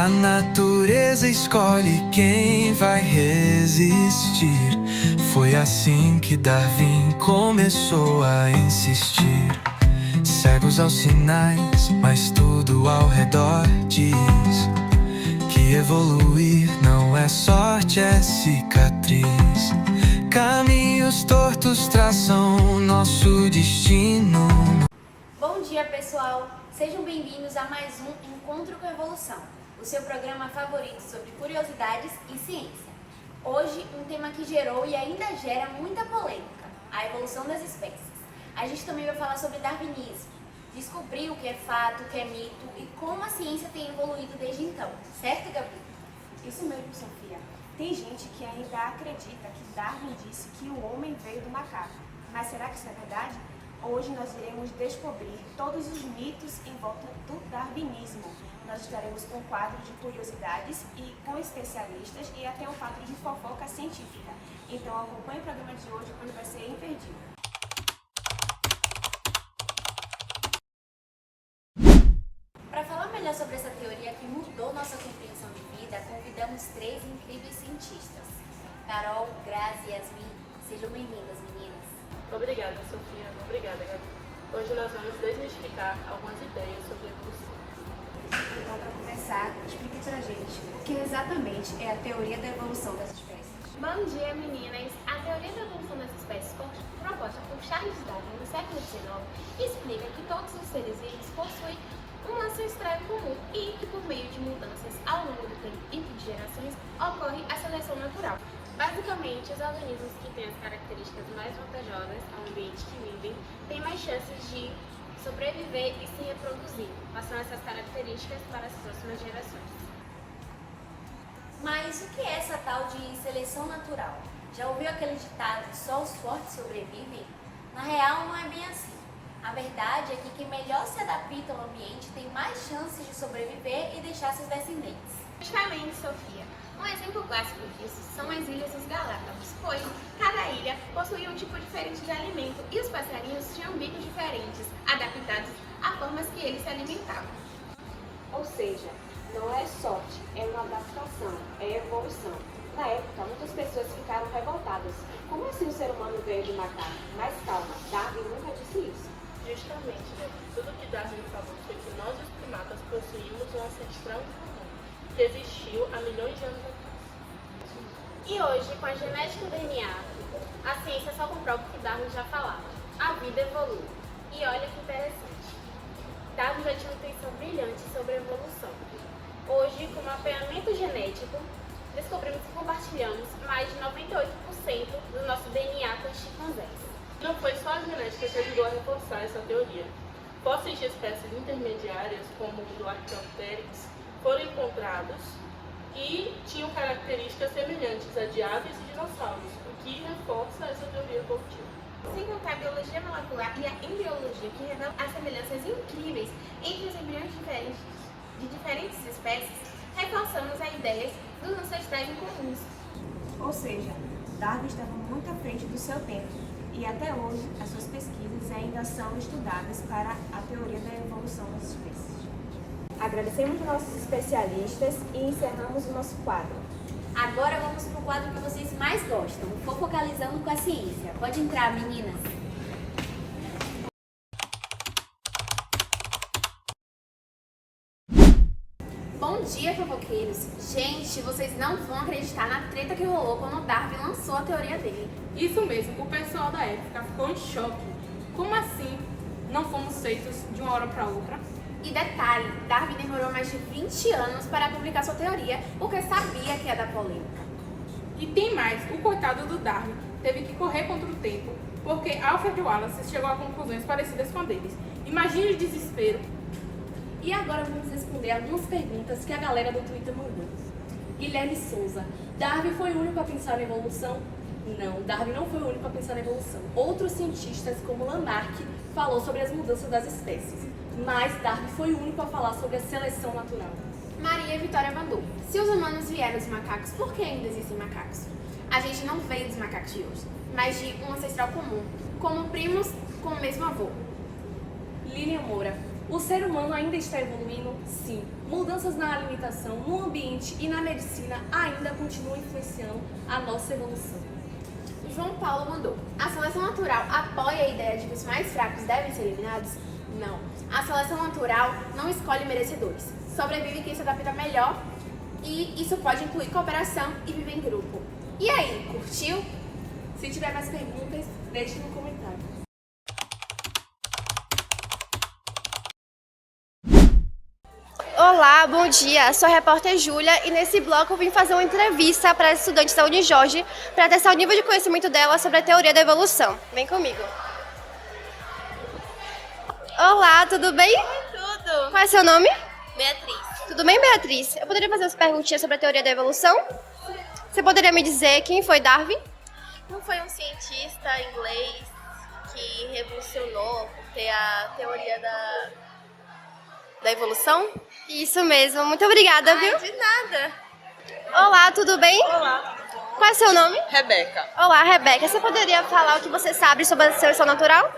natureza escolhe quem vai resistir. Foi assim que Darwin começou a insistir. Cegos aos sinais, mas tudo ao redor diz que evoluir não é sorte, é cicatriz. Caminhos tortos traçam o nosso destino. Bom dia, pessoal! Sejam bem-vindos a mais um Encontro com a Evolução, o seu programa favorito sobre curiosidades e ciência. Hoje, um tema que gerou e ainda gera muita polêmica, a evolução das espécies. A gente também vai falar sobre darwinismo, descobrir o que é fato, o que é mito e como a ciência tem evoluído desde então. Certo, Gabi? Isso mesmo, Sofia. Tem gente que ainda acredita que Darwin disse que o homem veio do macaco. Mas será que isso é verdade? Hoje nós iremos descobrir todos os mitos em volta do darwinismo. Nós estaremos com um quadro de curiosidades e com especialistas e até um quadro de fofoca científica. Então acompanhe o programa de hoje, onde vai ser imperdível. Para falar melhor sobre essa teoria que mudou nossa compreensão de vida, convidamos três incríveis cientistas. Carol, Grazi e Yasmin, sejam bem-vindas, meninas. Obrigada, Sofia. Obrigada, Gabi. Hoje nós vamos desmistificar algumas ideias sobre a evolução. Então, para começar, explique pra gente o que exatamente é a teoria da evolução das espécies. Bom dia, meninas! A teoria da evolução das espécies, proposta por Charles Darwin no século XIX, explica que todos os seres vivos possuem um ancestral em comum e que, por meio de mudanças ao longo do tempo e de gerações, ocorre a seleção natural. Basicamente, os organismos que têm as características mais vantajosas ao ambiente que vivem têm mais chances de sobreviver e se reproduzir, passando essas características para as próximas gerações. Mas o que é essa tal de seleção natural? Já ouviu aquele ditado, só os fortes sobrevivem? Na real, não é bem assim. A verdade é que quem melhor se adapta ao ambiente tem mais chances de sobreviver e deixar seus descendentes. Justamente, Sofia. Um exemplo clássico disso são as Ilhas dos Galápagos, pois cada ilha possuía um tipo diferente de alimento e os passarinhos tinham bicos diferentes, adaptados a formas que eles se alimentavam. Ou seja, não é sorte, é uma adaptação, é evolução. Na época, muitas pessoas ficaram revoltadas. Como assim o ser humano veio do macaco? Mas calma, Darwin nunca disse isso. Justamente, Gabi, tudo que Darwin falou foi que nós, os primatas, possuímos um ancestral em comum, que existiu há milhões de anos atrás. E hoje, com a genética do DNA, a ciência só comprova o que Darwin já falava. A vida evolui. E olha que interessante. Darwin já tinha uma intenção brilhante sobre a evolução. Hoje, com o mapeamento genético, descobrimos que compartilhamos mais de 98% do nosso DNA com os chimpanzés. Não foi só a genética que ajudou a reforçar essa teoria. Fósseis de espécies intermediárias, como o do Archaeopteryx, foram encontrados e tinham características semelhantes a de aves e dinossauros, o que reforça essa teoria evolutiva. Sem contar a biologia molecular e a embriologia, que revelam as semelhanças incríveis entre os embriões de diferentes espécies, reforçamos a ideia dos ancestrais em comuns. Ou seja, Darwin estava muito à frente do seu tempo e até hoje as suas pesquisas ainda são estudadas para a teoria da evolução das espécies. Agradecemos nossos especialistas e encerramos o nosso quadro. Agora vamos para o quadro que vocês mais gostam, Fofocalizando com a Ciência. Pode entrar, meninas! Bom dia, fofoqueiros! Gente, vocês não vão acreditar na treta que rolou quando Darwin lançou a teoria dele. Isso mesmo, o pessoal da época ficou em choque. Como assim não fomos feitos de uma hora para outra? E detalhe, Darwin demorou mais de 20 anos para publicar sua teoria, porque sabia que ia dar polêmica. E tem mais, o coitado do Darwin teve que correr contra o tempo, porque Alfred Wallace chegou a conclusões parecidas com a deles. Imagine o desespero. E agora vamos responder algumas perguntas que a galera do Twitter mandou. Guilherme Souza, Darwin foi o único a pensar na evolução? Não, Darwin não foi o único a pensar na evolução. Outros cientistas, como Lamarck, falou sobre as mudanças das espécies. Mas Darwin foi o único a falar sobre a seleção natural. Maria Vitória Bandu. Se os humanos vieram dos macacos, por que ainda existem macacos? A gente não veio dos macacos de hoje, mas de um ancestral comum, como primos com o mesmo avô. Lilian Moura, O ser humano ainda está evoluindo? Sim. Mudanças na alimentação, no ambiente e na medicina ainda continuam influenciando a nossa evolução. João Paulo mandou: a seleção natural apoia a ideia de que os mais fracos devem ser eliminados? Não. A seleção natural não escolhe merecedores. Sobrevive quem se adapta melhor e isso pode incluir cooperação e viver em grupo. E aí, curtiu? Se tiver mais perguntas, deixe no comentário. Olá, bom dia. Sou a repórter Júlia e nesse bloco eu vim fazer uma entrevista para as estudantes da Unijorge para testar o nível de conhecimento delas sobre a teoria da evolução. Vem comigo. Olá, tudo bem? Tudo. Qual é seu nome? Beatriz. Tudo bem, Beatriz? Eu poderia fazer umas perguntinhas sobre a teoria da evolução? Você poderia me dizer quem foi Darwin? Não foi um cientista inglês que revolucionou por ter a teoria da evolução? Isso mesmo. Muito obrigada, viu? De nada. Olá, tudo bem? Olá, Qual é seu nome? Rebeca. Olá, Rebeca. Você poderia falar o que você sabe sobre a seleção natural?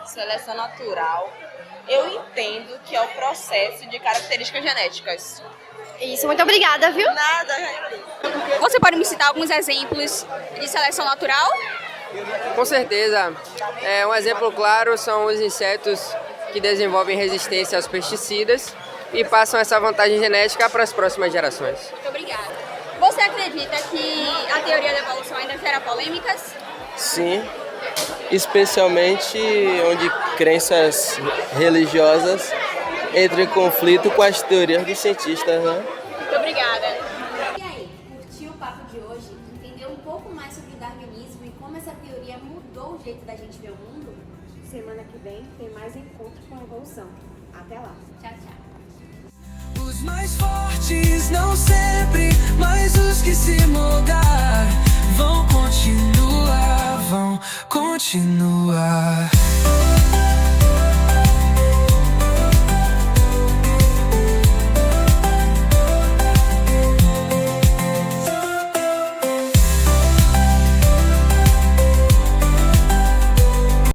Seleção natural, eu entendo que é o processo de características genéticas. Isso, muito obrigada, viu? Nada, Você pode me citar alguns exemplos de seleção natural? Com certeza. Um exemplo claro são os insetos que desenvolvem resistência aos pesticidas e passam essa vantagem genética para as próximas gerações. Muito obrigada. Você acredita que a teoria da evolução ainda gera polêmicas? Sim, especialmente onde crenças religiosas entram em conflito com as teorias dos cientistas, né? Muito obrigada. E aí, curtiu o papo de hoje? Entendeu um pouco mais sobre o darwinismo e como essa teoria mudou o jeito da gente ver o mundo? Semana que vem tem mais encontro com a evolução. Até lá. Tchau, tchau. Os mais fortes não sempre, mas os que se moldar vão continuar, vão continuar.